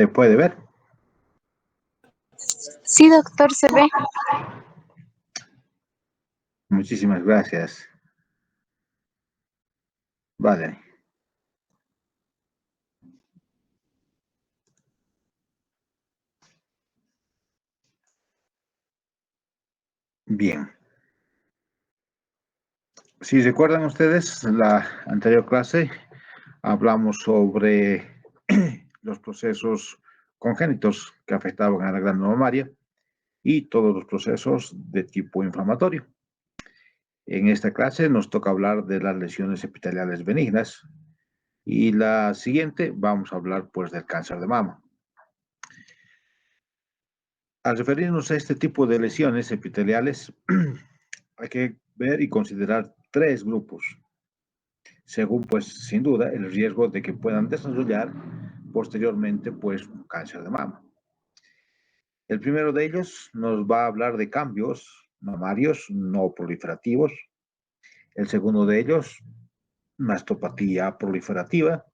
¿Se puede ver? Sí, doctor, se ve. Muchísimas gracias. Vale. Bien. Si recuerdan ustedes, la anterior clase hablamos sobre los procesos congénitos que afectaban a la glándula mamaria y todos los procesos de tipo inflamatorio. En esta clase nos toca hablar de las lesiones epiteliales benignas y la siguiente vamos a hablar pues del cáncer de mama. Al referirnos a este tipo de lesiones epiteliales, hay que ver y considerar tres grupos, según pues sin duda el riesgo de que puedan desarrollar posteriormente pues un cáncer de mama. El primero de ellos nos va a hablar de cambios mamarios no proliferativos. El segundo de ellos, mastopatía proliferativa.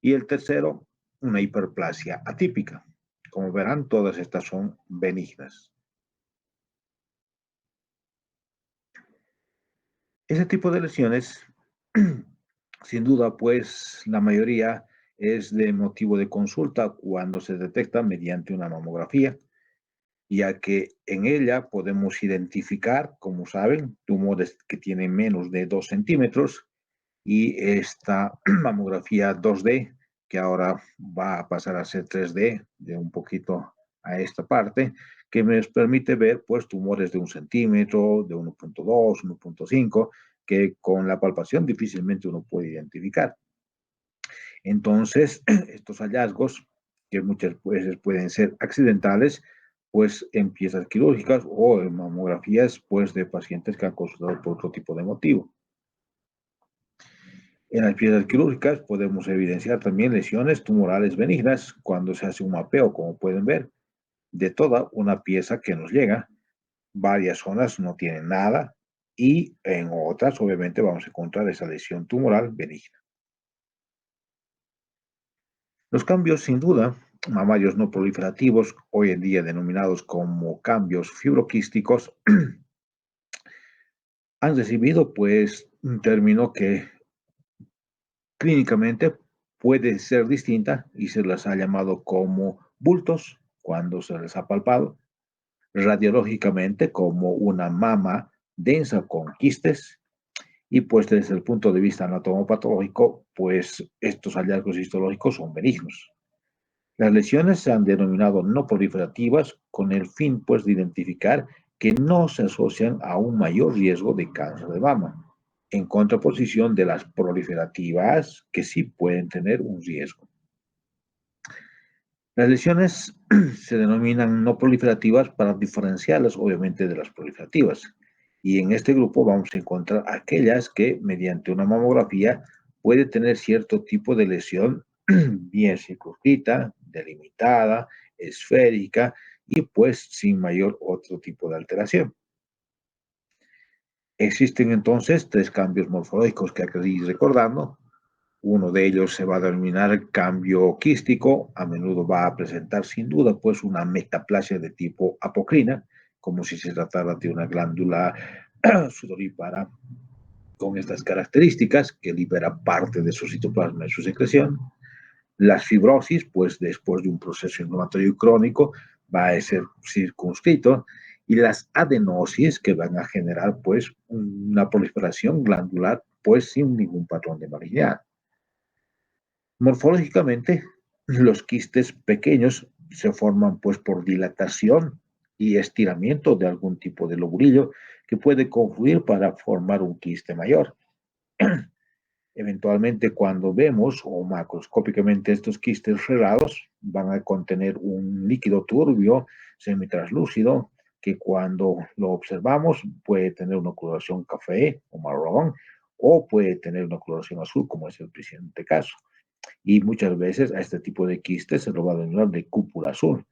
Y el tercero, una hiperplasia atípica. Como verán, todas estas son benignas. Ese tipo de lesiones, sin duda, pues la mayoría es de motivo de consulta cuando se detecta mediante una mamografía, ya que en ella podemos identificar, como saben, tumores que tienen menos de 2 centímetros y esta mamografía 2D, que ahora va a pasar a ser 3D, de un poquito a esta parte, que nos permite ver pues tumores de 1 centímetro, de 1.2, 1.5, que con la palpación difícilmente uno puede identificar. Entonces, estos hallazgos, que muchas veces pueden ser accidentales, pues en piezas quirúrgicas o en mamografías pues de pacientes que han consultado por otro tipo de motivo. En las piezas quirúrgicas podemos evidenciar también lesiones tumorales benignas cuando se hace un mapeo, como pueden ver, de toda una pieza que nos llega. Varias zonas no tienen nada y en otras obviamente vamos a encontrar esa lesión tumoral benigna. Los cambios, sin duda, mamarios no proliferativos, hoy en día denominados como cambios fibroquísticos, han recibido pues un término que clínicamente puede ser distinta y se las ha llamado como bultos cuando se les ha palpado, radiológicamente como una mama densa con quistes y pues desde el punto de vista anatomopatológico, pues estos hallazgos histológicos son benignos. Las lesiones se han denominado no proliferativas con el fin pues de identificar que no se asocian a un mayor riesgo de cáncer de mama, en contraposición de las proliferativas que sí pueden tener un riesgo. Las lesiones se denominan no proliferativas para diferenciarlas obviamente de las proliferativas. Y en este grupo vamos a encontrar aquellas que mediante una mamografía puede tener cierto tipo de lesión bien circunscrita, delimitada, esférica y pues sin mayor otro tipo de alteración. Existen entonces tres cambios morfológicos que hay que ir recordando. Uno de ellos se va a denominar cambio quístico, a menudo va a presentar sin duda pues una metaplasia de tipo apocrina, como si se tratara de una glándula sudorípara con estas características que libera parte de su citoplasma en su secreción. Las fibrosis, pues después de un proceso inflamatorio crónico, va a ser circunscrito y las adenosis que van a generar pues una proliferación glandular pues sin ningún patrón de malignidad. Morfológicamente, los quistes pequeños se forman pues por dilatación y estiramiento de algún tipo de lobulillo que puede confluir para formar un quiste mayor. Eventualmente, cuando vemos o macroscópicamente estos quistes cerrados, van a contener un líquido turbio semitraslúcido que cuando lo observamos puede tener una coloración café o marrón o puede tener una coloración azul, como es el presente caso. Y muchas veces a este tipo de quistes se lo va a denominar de cúpula azul.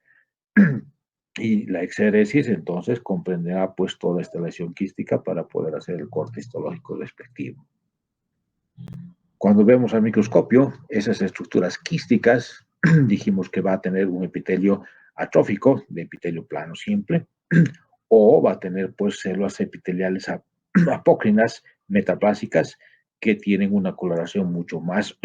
Y la exéresis entonces comprenderá pues toda esta lesión quística para poder hacer el corte histológico respectivo. Cuando vemos al microscopio esas estructuras quísticas, dijimos que va a tener un epitelio atrófico, de epitelio plano simple, o va a tener pues células epiteliales apócrinas metaplásicas que tienen una coloración mucho más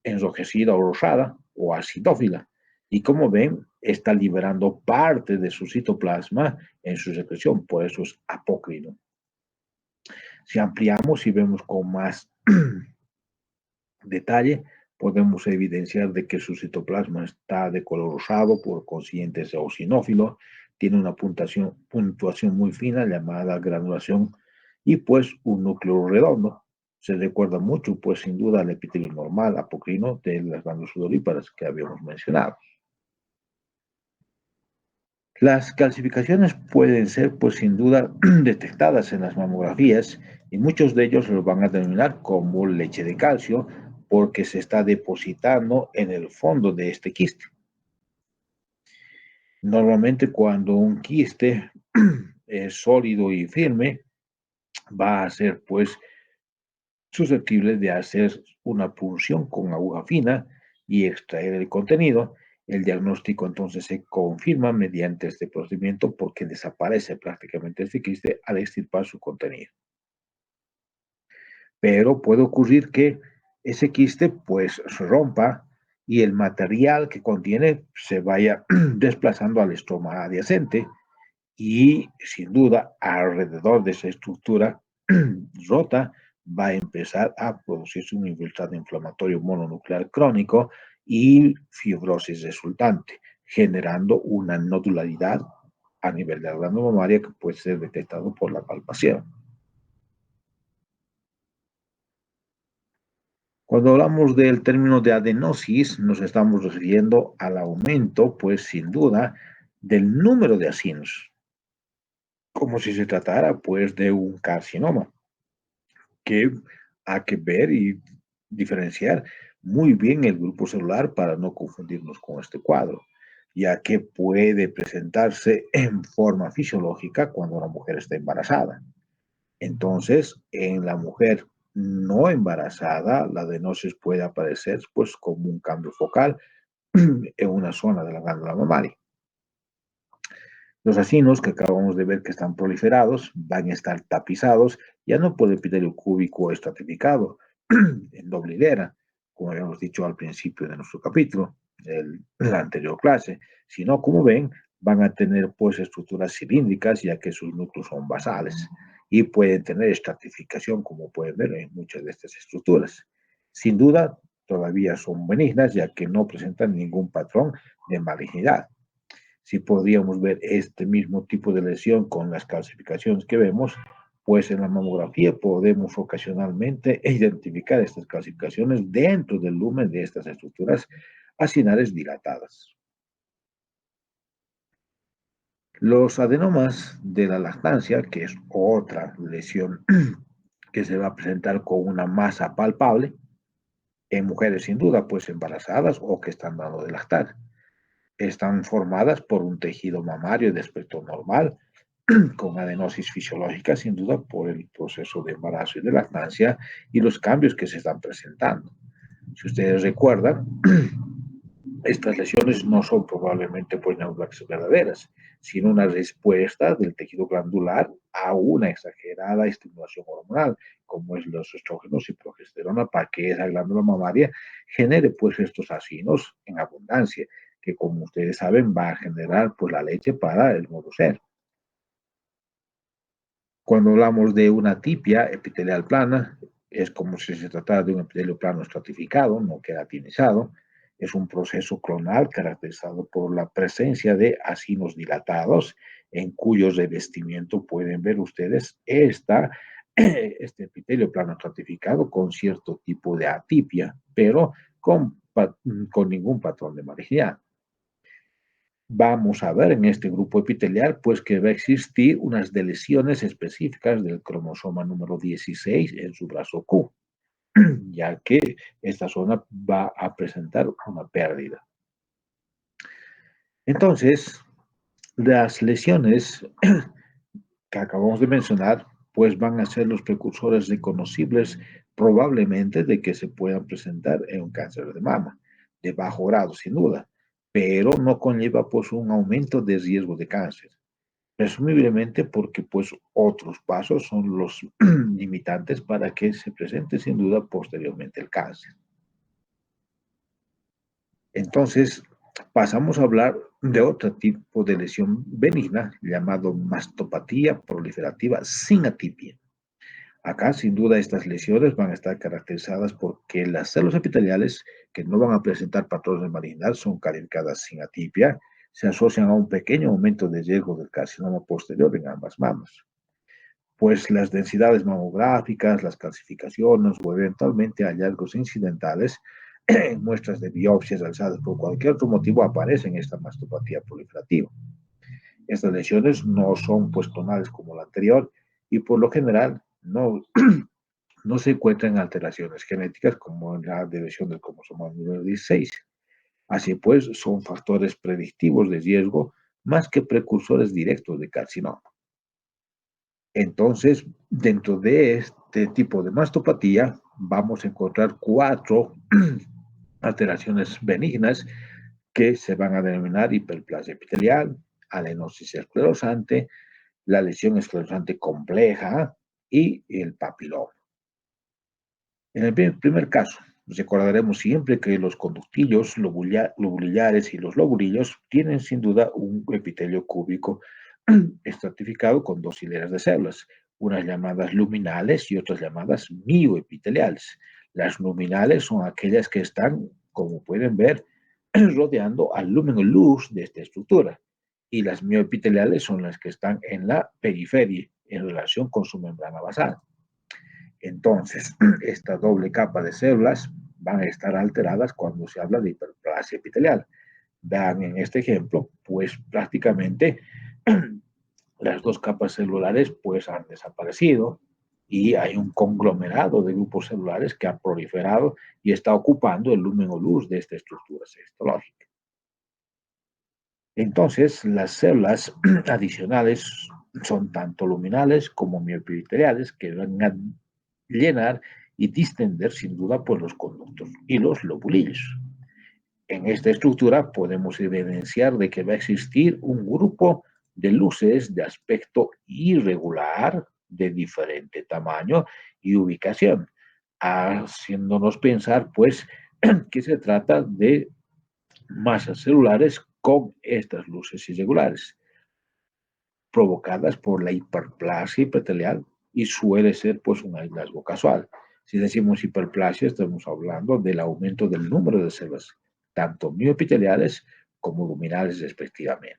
enrojecida o rosada o acidófila. Y como ven, está liberando parte de su citoplasma en su secreción, por eso es apócrino. Si ampliamos y vemos con más detalle, podemos evidenciar de que su citoplasma está de color rosado, por consiguiente es eosinófilo, tiene una puntuación muy fina llamada granulación y pues un núcleo redondo. Se recuerda mucho, pues sin duda, al epitelio normal apocrino de las glándulas sudoríparas que habíamos mencionado. Las calcificaciones pueden ser, pues sin duda, detectadas en las mamografías y muchos de ellos lo van a denominar como leche de calcio porque se está depositando en el fondo de este quiste. Normalmente cuando un quiste es sólido y firme, va a ser pues susceptible de hacer una punción con aguja fina y extraer el contenido. El diagnóstico entonces se confirma mediante este procedimiento porque desaparece prácticamente el quiste al extirpar su contenido. Pero puede ocurrir que ese quiste pues se rompa y el material que contiene se vaya desplazando al estroma adyacente y sin duda alrededor de esa estructura rota va a empezar a producirse un infiltrado inflamatorio mononuclear crónico y fibrosis resultante, generando una nodularidad a nivel de la glándula mamaria que puede ser detectado por la palpación. Cuando hablamos del término de adenosis, nos estamos refiriendo al aumento, pues sin duda, del número de acinos, como si se tratara, pues, de un carcinoma, que hay que ver y diferenciar muy bien el grupo celular para no confundirnos con este cuadro, ya que puede presentarse en forma fisiológica cuando la mujer está embarazada. Entonces, en la mujer no embarazada, la adenosis puede aparecer pues como un cambio focal en una zona de la glándula mamaria. Los acinos que acabamos de ver que están proliferados van a estar tapizados ya no por epitelio cúbico estratificado en doble hilera, como habíamos dicho al principio de nuestro capítulo, de la anterior clase, sino como ven, van a tener pues estructuras cilíndricas ya que sus núcleos son basales y pueden tener estratificación como pueden ver en muchas de estas estructuras. Sin duda, todavía son benignas ya que no presentan ningún patrón de malignidad. Si podríamos ver este mismo tipo de lesión con las calcificaciones que vemos, pues en la mamografía podemos ocasionalmente identificar estas calcificaciones dentro del lumen de estas estructuras acinales dilatadas. Los adenomas de la lactancia, que es otra lesión que se va a presentar con una masa palpable en mujeres sin duda, pues embarazadas o que están dando de lactar. Están formadas por un tejido mamario de aspecto normal, con adenosis fisiológica, sin duda, por el proceso de embarazo y de lactancia y los cambios que se están presentando. Si ustedes recuerdan, estas lesiones no son probablemente pues neoplasias verdaderas, sino una respuesta del tejido glandular a una exagerada estimulación hormonal, como es los estrógenos y progesterona, para que esa glándula mamaria genere pues estos acinos en abundancia, que como ustedes saben va a generar pues la leche para el nuevo ser. Cuando hablamos de una atipia epitelial plana, es como si se tratara de un epitelio plano estratificado, no queratinizado. Es un proceso clonal caracterizado por la presencia de acinos dilatados, en cuyo revestimiento pueden ver ustedes este epitelio plano estratificado con cierto tipo de atipia, pero con ningún patrón de malignidad. Vamos a ver en este grupo epitelial pues que va a existir unas deleciones específicas del cromosoma número 16 en su brazo Q, ya que esta zona va a presentar una pérdida. Entonces, las lesiones que acabamos de mencionar pues van a ser los precursores reconocibles probablemente de que se puedan presentar en un cáncer de mama. de bajo grado, sin duda, pero no conlleva pues un aumento de riesgo de cáncer, presumiblemente porque pues otros pasos son los limitantes para que se presente sin duda posteriormente el cáncer. Entonces, pasamos a hablar de otro tipo de lesión benigna llamado mastopatía proliferativa sin atipia. Acá, sin duda, estas lesiones van a estar caracterizadas porque las células epiteliales que no van a presentar patrones de malignidad son calificadas sin atipia, se asocian a un pequeño aumento de riesgo del carcinoma posterior en ambas mamas. Pues las densidades mamográficas, las calcificaciones o eventualmente hallazgos incidentales en muestras de biopsias realizadas por cualquier otro motivo aparecen en esta mastopatía proliferativa. Estas lesiones no son pues tonales como la anterior y por lo general no se encuentran alteraciones genéticas como en la deleción del cromosoma número 16. Así pues, son factores predictivos de riesgo más que precursores directos de carcinoma. Entonces, dentro de este tipo de mastopatía, vamos a encontrar cuatro alteraciones benignas que se van a denominar hiperplasia epitelial, adenosis esclerosante, la lesión esclerosante compleja y el papiloma. En el primer caso, recordaremos siempre que los conductillos lobulares y los lobulillos tienen sin duda un epitelio cúbico estratificado con dos hileras de células, unas llamadas luminales y otras llamadas mioepiteliales. Las luminales son aquellas que están, como pueden ver, rodeando al lumen luz de esta estructura, y las mioepiteliales son las que están en la periferia en relación con su membrana basal. Entonces, esta doble capa de células van a estar alteradas cuando se habla de hiperplasia epitelial. Vean en este ejemplo, pues prácticamente las dos capas celulares pues han desaparecido y hay un conglomerado de grupos celulares que han proliferado y está ocupando el lumen o luz de esta estructura citológica. Entonces, las células adicionales son tanto luminales como mioepiteliales que van a llenar y distender sin duda por los conductos y los lobulillos. En esta estructura podemos evidenciar de que va a existir un grupo de luces de aspecto irregular, de diferente tamaño y ubicación, haciéndonos pensar pues que se trata de masas celulares con estas luces irregulares, provocadas por la hiperplasia epitelial y suele ser pues un hallazgo casual. Si decimos hiperplasia, estamos hablando del aumento del número de células, tanto mioepiteliales como luminales respectivamente.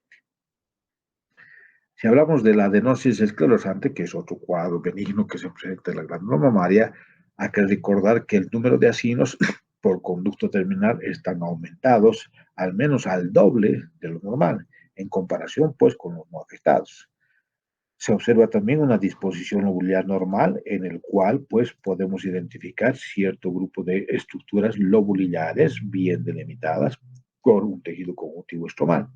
Si hablamos de la adenosis esclerosante, que es otro cuadro benigno que se presenta en la glándula mamaria, hay que recordar que el número de acinos por conducto terminal están aumentados al menos al doble de lo normal, en comparación pues con los no afectados. Se observa también una disposición lobular normal en el cual pues podemos identificar cierto grupo de estructuras lobulares bien delimitadas por un tejido conjuntivo estromal.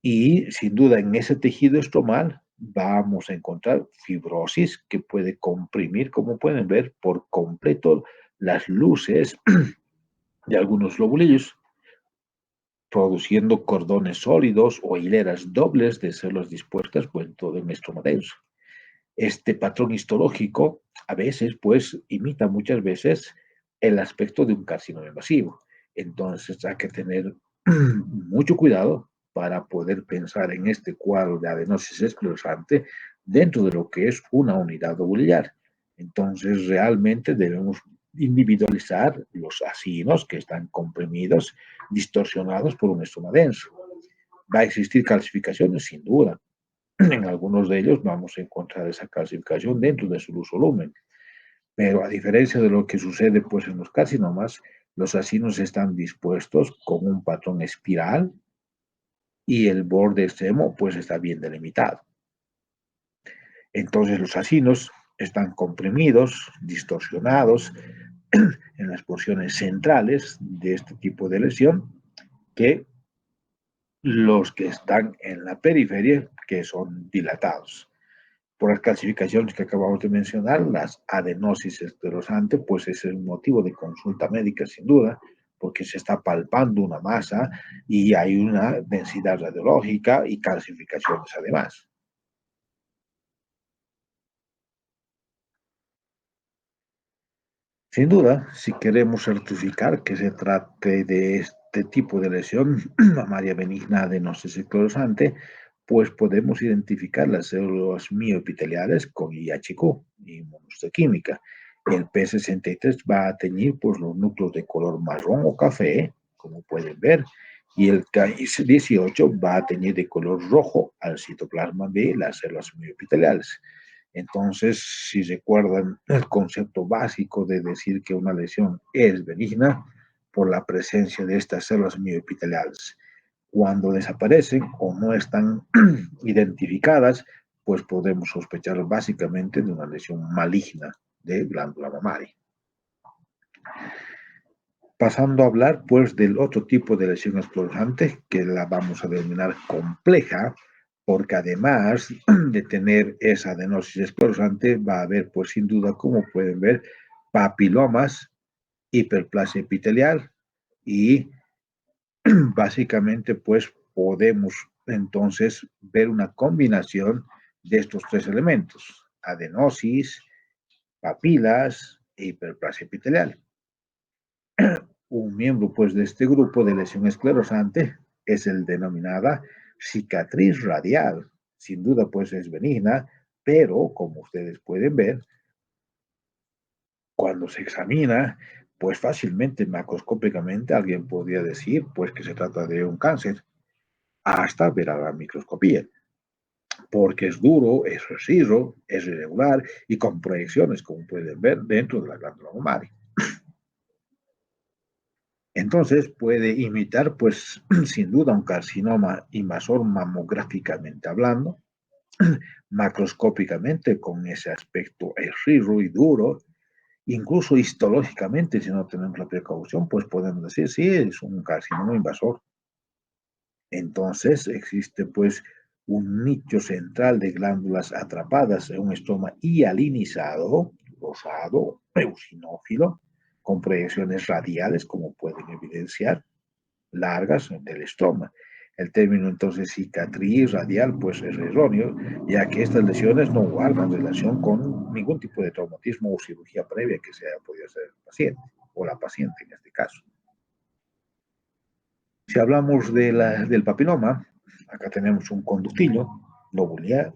Y sin duda en ese tejido estromal vamos a encontrar fibrosis que puede comprimir, como pueden ver, por completo las luces de algunos lobulillos, produciendo cordones sólidos o hileras dobles de células dispuestas por todo el estroma denso. Este patrón histológico a veces, pues, imita muchas veces el aspecto de un carcinoma invasivo. Entonces hay que tener mucho cuidado para poder pensar en este cuadro de adenosis esclerosante dentro de lo que es una unidad ovular. Entonces realmente debemos individualizar los acinos que están comprimidos, distorsionados por un estroma denso. Va a existir calcificaciones, sin duda. En algunos de ellos vamos a encontrar esa calcificación dentro de su lumen, pero a diferencia de lo que sucede pues en los carcinomas, los acinos están dispuestos con un patrón espiral y el borde extremo pues está bien delimitado. Entonces los acinos están comprimidos, distorsionados en las porciones centrales de este tipo de lesión que los que están en la periferia, que son dilatados. Por las calcificaciones que acabamos de mencionar, las adenosis esclerosante, pues es el motivo de consulta médica sin duda, porque se está palpando una masa y hay una densidad radiológica y calcificaciones además. Sin duda, si queremos certificar que se trate de este tipo de lesión mamaria benigna adenosis esclerosante, pues podemos identificar las células mioepiteliales con IHQ, inmunohistoquímica. El P63 va a teñir pues, los núcleos de color marrón o café, como pueden ver, y el Ki18 va a teñir de color rojo al citoplasma de las células mioepiteliales. Entonces, si recuerdan el concepto básico de decir que una lesión es benigna por la presencia de estas células mioepiteliales. Cuando desaparecen o no están identificadas, pues podemos sospechar básicamente de una lesión maligna de glándula mamaria. Pasando a hablar pues del otro tipo de lesión esclerosante que la vamos a denominar compleja, porque además de tener esa adenosis esclerosante va a haber pues sin duda, como pueden ver, papilomas, hiperplasia epitelial y básicamente pues podemos entonces ver una combinación de estos tres elementos: adenosis, papilas e hiperplasia epitelial. Un miembro pues de este grupo de lesión esclerosante es el denominada cicatriz radial. Sin duda pues es benigna, pero como ustedes pueden ver, cuando se examina, pues fácilmente macroscópicamente alguien podría decir pues que se trata de un cáncer, hasta ver a la microscopía, porque es duro, es residuo, es irregular y con proyecciones, como pueden ver, dentro de la glándula mamaria. Entonces puede imitar, pues, sin duda, un carcinoma invasor mamográficamente hablando, macroscópicamente con ese aspecto riro y duro, incluso histológicamente, si no tenemos la precaución, pues podemos decir, sí, es un carcinoma invasor. Entonces existe, pues, un nicho central de glándulas atrapadas en un estroma hialinizado, rosado, eosinófilo, con proyecciones radiales, como pueden evidenciar, largas del estroma. El término entonces cicatriz radial pues es erróneo, ya que estas lesiones no guardan relación con ningún tipo de traumatismo o cirugía previa que se haya podido hacer el paciente, o la paciente en este caso. Si hablamos del papiloma, acá tenemos un conductillo lobular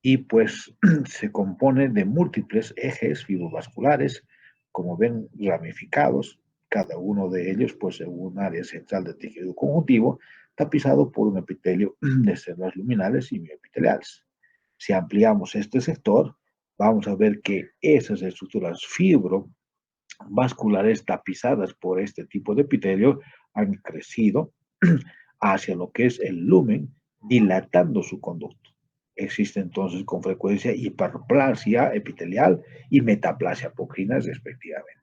y pues se compone de múltiples ejes fibrovasculares, como ven, ramificados, cada uno de ellos pues en un área central del tejido conjuntivo, tapizado por un epitelio de células luminales y mioepiteliales. Si ampliamos este sector, vamos a ver que esas estructuras fibrobasculares tapizadas por este tipo de epitelio han crecido hacia lo que es el lumen, dilatando su conducto. Existe entonces con frecuencia hiperplasia epitelial y metaplasia apocrina respectivamente.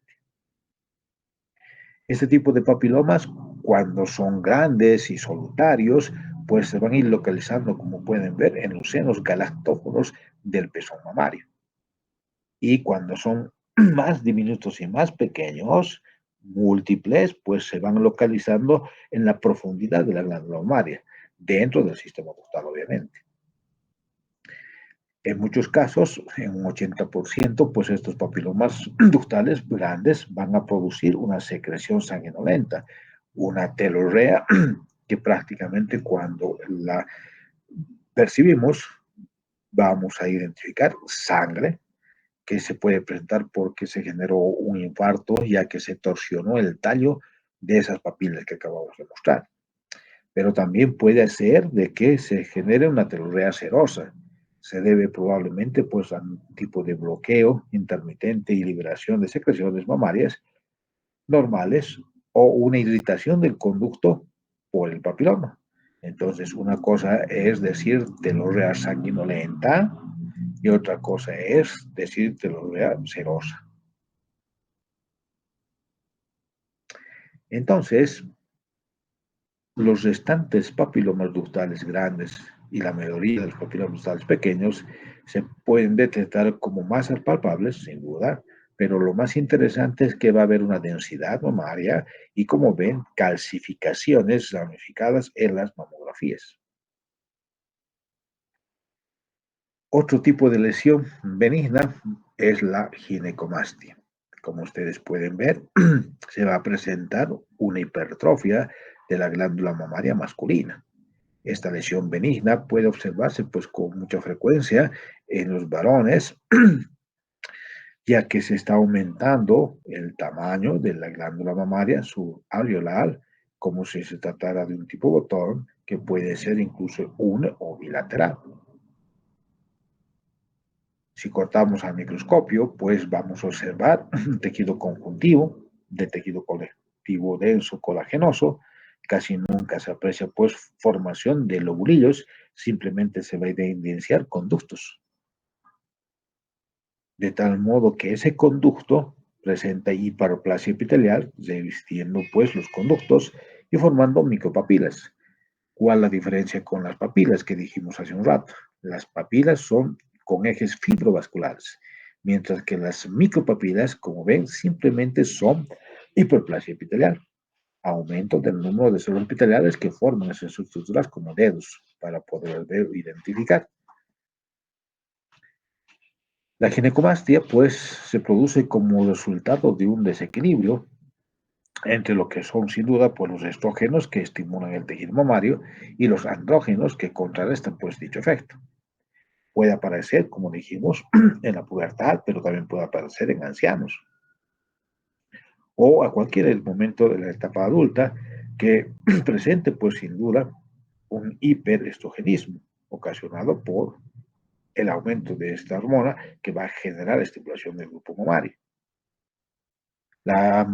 Este tipo de papilomas, cuando son grandes y solitarios, pues se van a ir localizando, como pueden ver, en los senos galactóforos del pezón mamario. Y cuando son más diminutos y más pequeños, múltiples, pues se van localizando en la profundidad de la glándula mamaria, dentro del sistema ductal, obviamente. En muchos casos, en un 80%, pues estos papilomas ductales grandes van a producir una secreción sanguinolenta, una telorrea que prácticamente cuando la percibimos vamos a identificar sangre que se puede presentar porque se generó un infarto ya que se torsionó el tallo de esas papilas que acabamos de mostrar. Pero también puede ser de que se genere una telorrea serosa. Se debe probablemente pues a un tipo de bloqueo intermitente y liberación de secreciones mamarias normales o una irritación del conducto por el papiloma. Entonces, una cosa es decir telorrea sanguinolenta y otra cosa es decir telorrea serosa. Entonces, los restantes papilomas ductales grandes y la mayoría de los papilomas ductales pequeños se pueden detectar como masas palpables, sin duda, pero lo más interesante es que va a haber una densidad mamaria y, como ven, calcificaciones ramificadas en las mamografías. Otro tipo de lesión benigna es la ginecomastia. Como ustedes pueden ver, se va a presentar una hipertrofia de la glándula mamaria masculina. Esta lesión benigna puede observarse pues, con mucha frecuencia en los varones, ya que se está aumentando el tamaño de la glándula mamaria subalveolar, como si se tratara de un tipo botón, que puede ser incluso un o bilateral. Si cortamos al microscopio, pues vamos a observar un tejido conjuntivo, de tejido conectivo denso colagenoso. Casi nunca se aprecia pues formación de lobulillos, simplemente se va a evidenciar conductos. De tal modo que ese conducto presenta hiperplasia epitelial, revistiendo pues los conductos y formando micropapilas. ¿Cuál es la diferencia con las papilas que dijimos hace un rato? Las papilas son con ejes fibrovasculares, mientras que las micropapilas, como ven, simplemente son hiperplasia epitelial, aumento del número de células epiteliales que forman esas estructuras como dedos para poder ver o identificar. La ginecomastia, pues, se produce como resultado de un desequilibrio entre lo que son, sin duda, pues, los estrógenos que estimulan el tejido mamario y los andrógenos que contrarrestan, pues, dicho efecto. Puede aparecer, como dijimos, en la pubertad, pero también puede aparecer en ancianos o a cualquier momento de la etapa adulta que presente, pues, sin duda, un hiperestrogenismo ocasionado por el aumento de esta hormona que va a generar estimulación del grupo mamario. La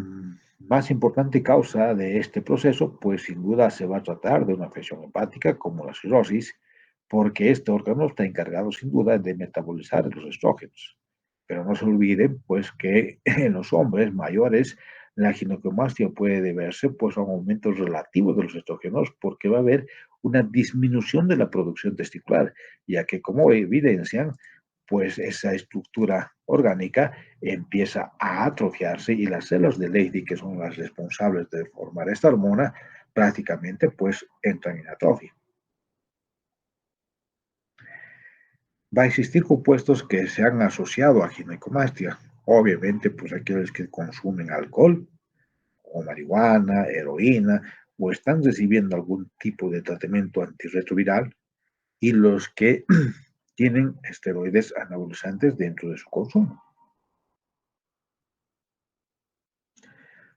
más importante causa de este proceso, pues sin duda se va a tratar de una afección hepática como la cirrosis, porque este órgano está encargado sin duda de metabolizar los estrógenos. Pero no se olviden, pues, que en los hombres mayores la ginecomastia puede deberse pues, a un aumento relativo de los estrógenos porque va a haber una disminución de la producción testicular, ya que como evidencian, pues esa estructura orgánica empieza a atrofiarse y las células de Leydig, que son las responsables de formar esta hormona, prácticamente pues entran en atrofia. Va a existir compuestos que se han asociado a ginecomastia. Obviamente, pues aquellos que consumen alcohol o marihuana, heroína, o están recibiendo algún tipo de tratamiento antirretroviral, y los que tienen esteroides anabolizantes dentro de su consumo.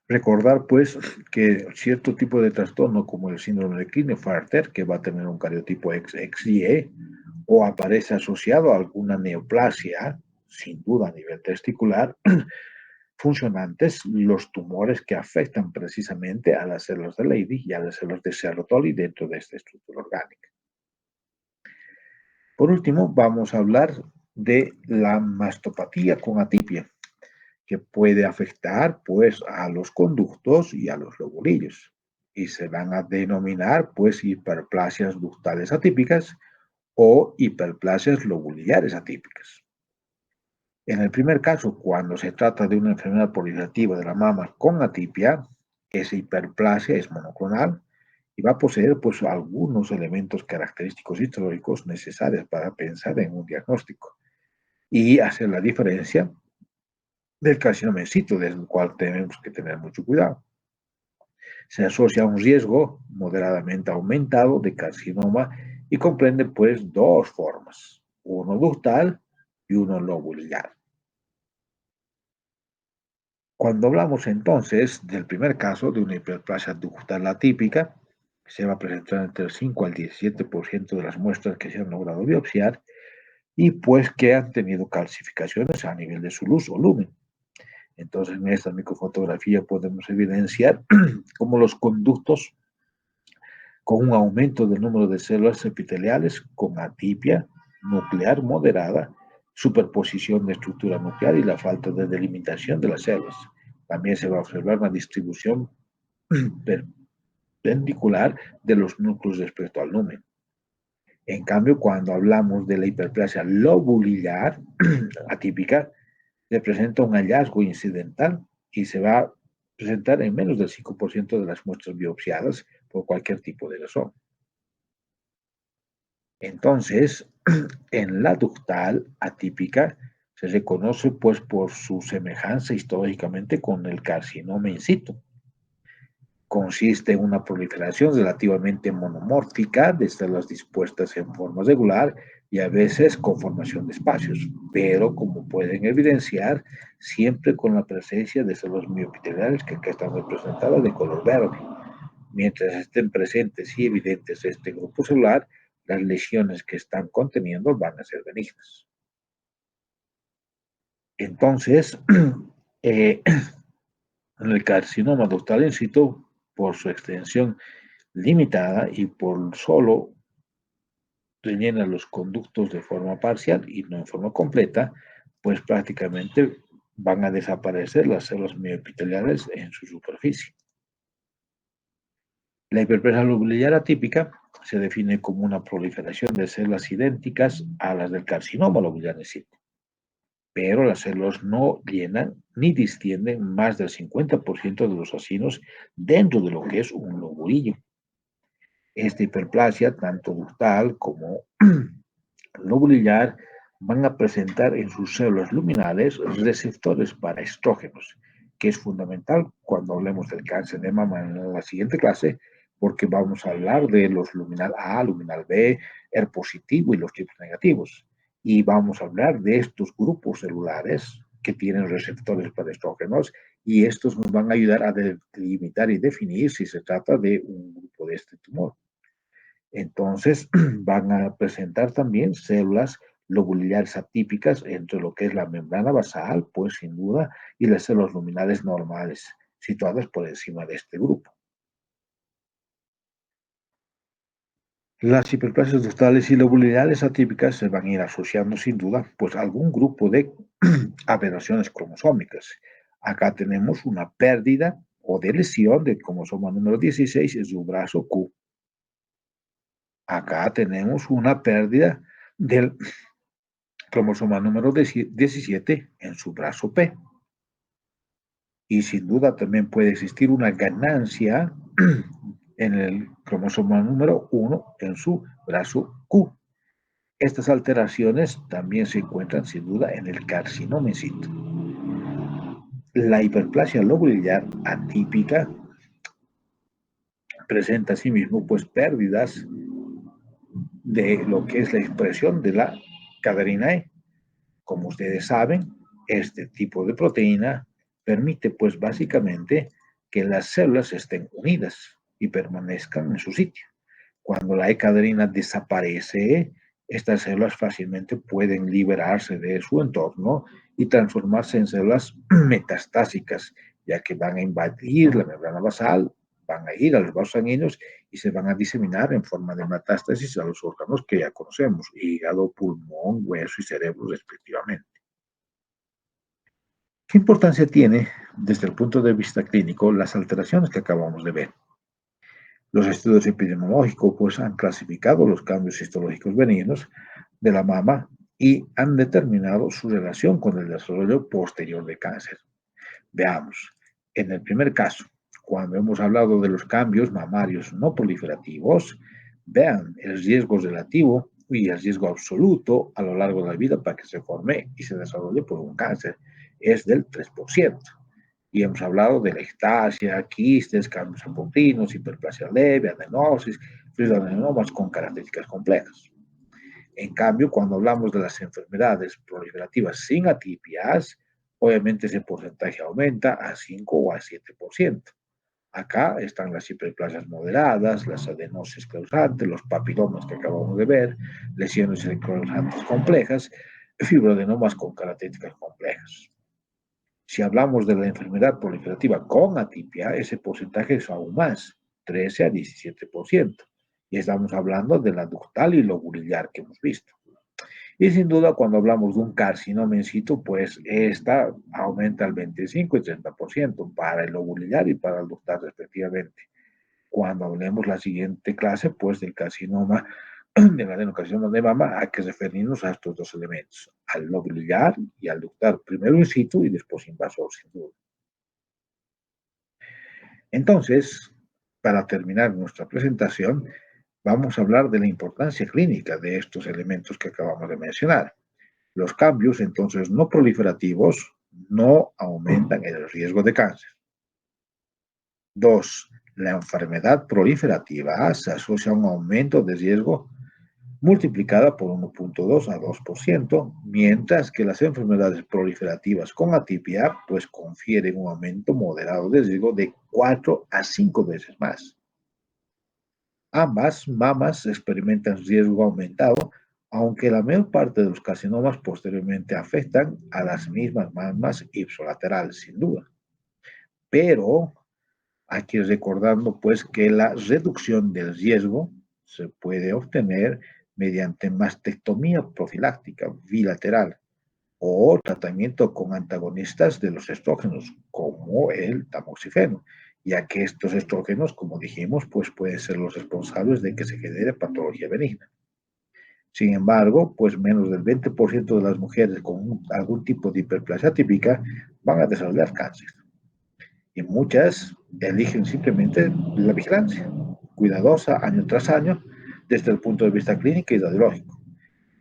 Recordar, pues, que cierto tipo de trastorno, como el síndrome de Klinefelter, que va a tener un cariotipo XY, o aparece asociado a alguna neoplasia, sin duda a nivel testicular, funcionantes, los tumores que afectan precisamente a las células de Leydig y a las células de Sertoli dentro de esta estructura orgánica. Por último, vamos a hablar de la mastopatía con atipia, que puede afectar pues a los conductos y a los lobulillos y se van a denominar pues hiperplasias ductales atípicas o hiperplasias lobuliares atípicas. En el primer caso, cuando se trata de una enfermedad proliferativa de la mama con atipia, esa hiperplasia es monoclonal y va a poseer pues algunos elementos característicos históricos necesarios para pensar en un diagnóstico y hacer la diferencia del carcinoma in situ, del cual tenemos que tener mucho cuidado. Se asocia a un riesgo moderadamente aumentado de carcinoma y comprende pues dos formas, uno ductal y uno lobular. Cuando hablamos entonces del primer caso de una hiperplasia ductal atípica, se va a presentar entre el 5 al 17% de las muestras que se han logrado biopsiar y pues que han tenido calcificaciones a nivel de su luz o lumen. Entonces, en esta microfotografía podemos evidenciar cómo los conductos con un aumento del número de células epiteliales con atipia nuclear moderada, superposición de estructura nuclear y la falta de delimitación de las células. También se va a observar una distribución perpendicular de los núcleos respecto al lumen. En cambio, cuando hablamos de la hiperplasia lobular atípica, representa un hallazgo incidental y se va a presentar en menos del 5% de las muestras biopsiadas por cualquier tipo de razón. Entonces, en la ductal atípica se reconoce pues por su semejanza históricamente con el carcinoma in situ. Consiste en una proliferación relativamente monomórfica de células dispuestas en forma regular y a veces con formación de espacios, pero como pueden evidenciar, siempre con la presencia de células mioepiteliales que acá están representadas de color verde. Mientras estén presentes y evidentes este grupo celular, las lesiones que están conteniendo van a ser benignas. Entonces, eh, en el carcinoma ductal in situ, por su extensión limitada y por solo rellena los conductos de forma parcial y no en forma completa, pues prácticamente van a desaparecer las células mioepiteliales en su superficie. La hiperplasia lobular atípica se define como una proliferación de células idénticas a las del carcinoma lobular in situ, pero las células no llenan ni distienden más del 50% de los acinos dentro de lo que es un lobulillo. Esta hiperplasia, tanto ductal como lobular, van a presentar en sus células luminales receptores para estrógenos, que es fundamental cuando hablemos del cáncer de mama en la siguiente clase, porque vamos a hablar de los luminal A, luminal B, ER positivo y los tipos negativos. Y vamos a hablar de estos grupos celulares que tienen receptores para estrógenos y estos nos van a ayudar a delimitar y definir si se trata de un grupo de este tumor. Entonces, van a presentar también células lobulares atípicas entre lo que es la membrana basal, pues sin duda, y las células luminales normales, situadas por encima de este grupo. Las hiperplasias ductales y lobulares atípicas se van a ir asociando sin duda pues a algún grupo de aberraciones cromosómicas. Acá tenemos una pérdida o de lesión del cromosoma número 16 en su brazo Q. Acá tenemos una pérdida del cromosoma número 17 en su brazo P. Y sin duda también puede existir una ganancia en el cromosoma número 1 en su brazo Q. Estas alteraciones también se encuentran sin duda en el carcinoma in situ. La hiperplasia lobular atípica presenta asimismo pues pérdidas de lo que es la expresión de la cadherina E. Como ustedes saben, este tipo de proteína permite pues básicamente que las células estén unidas y permanezcan en su sitio. Cuando la E-cadherina desaparece, estas células fácilmente pueden liberarse de su entorno y transformarse en células metastásicas, ya que van a invadir la membrana basal, van a ir a los vasos sanguíneos y se van a diseminar en forma de metástasis a los órganos que ya conocemos, hígado, pulmón, hueso y cerebro respectivamente. ¿Qué importancia tiene desde el punto de vista clínico las alteraciones que acabamos de ver? Los estudios epidemiológicos pues, han clasificado los cambios histológicos benignos de la mama y han determinado su relación con el desarrollo posterior de cáncer. Veamos, en el primer caso, cuando hemos hablado de los cambios mamarios no proliferativos, vean el riesgo relativo y el riesgo absoluto a lo largo de la vida para que se forme y se desarrolle por un cáncer es del 3%. Y hemos hablado de la ectasia, quistes, cambios apontinos, hiperplasia leve, adenosis, fibroadenomas con características complejas. En cambio, cuando hablamos de las enfermedades proliferativas sin atipias, obviamente ese porcentaje aumenta a 5 o a 7%. Acá están las hiperplasias moderadas, las adenosis causantes, los papilomas que acabamos de ver, lesiones causantes complejas, fibroadenomas con características complejas. Si hablamos de la enfermedad proliferativa con atipia, ese porcentaje es aún más, 13 a 17%. Y estamos hablando de la ductal y lobular que hemos visto. Y sin duda, cuando hablamos de un carcinoma in situ, pues esta aumenta al 25 y 30% para el lobular y para el ductal respectivamente. Cuando hablemos la siguiente clase, pues del carcinoma del adenocarcinoma de mama, hay que referirnos a estos dos elementos, al lóbulo biliar y al ductal, primero in situ y después invasor, sin duda. Entonces, para terminar nuestra presentación, vamos a hablar de la importancia clínica de estos elementos que acabamos de mencionar. Los cambios, entonces, no proliferativos no aumentan el riesgo de cáncer. 2. La enfermedad proliferativa se asocia a un aumento de riesgo multiplicada por 1.2 a 2%, mientras que las enfermedades proliferativas con atipia pues confieren un aumento moderado de riesgo de 4 a 5 veces más. Ambas mamas experimentan riesgo aumentado, aunque la mayor parte de los carcinomas posteriormente afectan a las mismas mamas ipsilaterales, sin duda. Pero hay que ir recordando pues que la reducción del riesgo se puede obtener mediante mastectomía profiláctica bilateral o tratamiento con antagonistas de los estrógenos, como el tamoxifeno, ya que estos estrógenos, como dijimos, pues pueden ser los responsables de que se genere patología benigna. Sin embargo, pues menos del 20% de las mujeres con algún tipo de hiperplasia típica van a desarrollar cáncer. Y muchas eligen simplemente la vigilancia, cuidadosa año tras año, desde el punto de vista clínico y radiológico,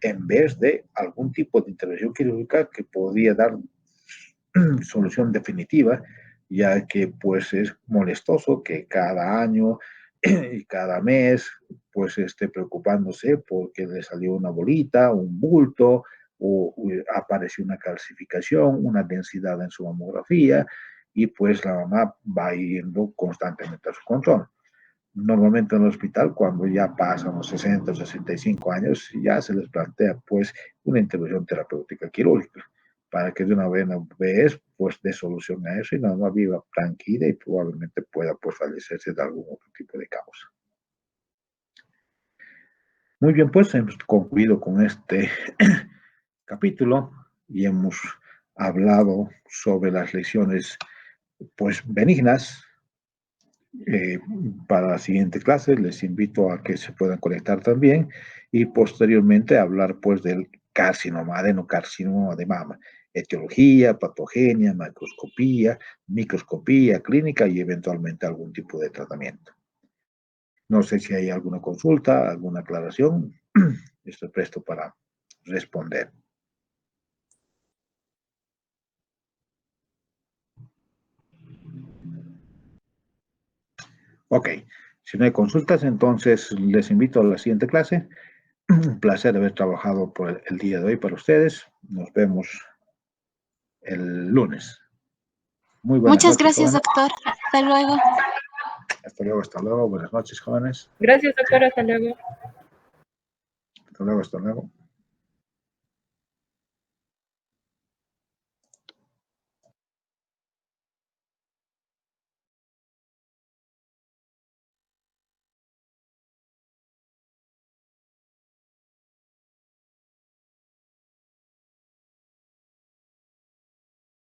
en vez de algún tipo de intervención quirúrgica que podría dar solución definitiva, ya que pues es molestoso que cada año y cada mes pues esté preocupándose porque le salió una bolita, un bulto, o apareció una calcificación, una densidad en su mamografía, y pues la mamá va yendo constantemente a su control. Normalmente en el hospital, cuando ya pasan los 60 o 65 años, ya se les plantea pues una intervención terapéutica quirúrgica para que de una vez pues dé solución a eso y la mamá viva tranquila y probablemente pueda pues fallecerse de algún otro tipo de causa. Muy bien, pues hemos concluido con este capítulo y hemos hablado sobre las lesiones pues benignas. Para la siguiente clase les invito a que se puedan conectar también y posteriormente hablar pues del carcinoma, adenocarcinoma de mama, etiología, patogenia, macroscopía, microscopía clínica y eventualmente algún tipo de tratamiento. No sé si hay alguna consulta, alguna aclaración. Estoy presto para responder. Ok, si no hay consultas, entonces les invito a la siguiente clase. Un placer haber trabajado por el día de hoy para ustedes. Nos vemos el lunes. Muy buenas Muchas noches, gracias, jóvenes. doctor. Hasta luego. Hasta luego, hasta luego. Buenas noches, jóvenes. Gracias, doctor. Hasta luego. Hasta luego, hasta luego.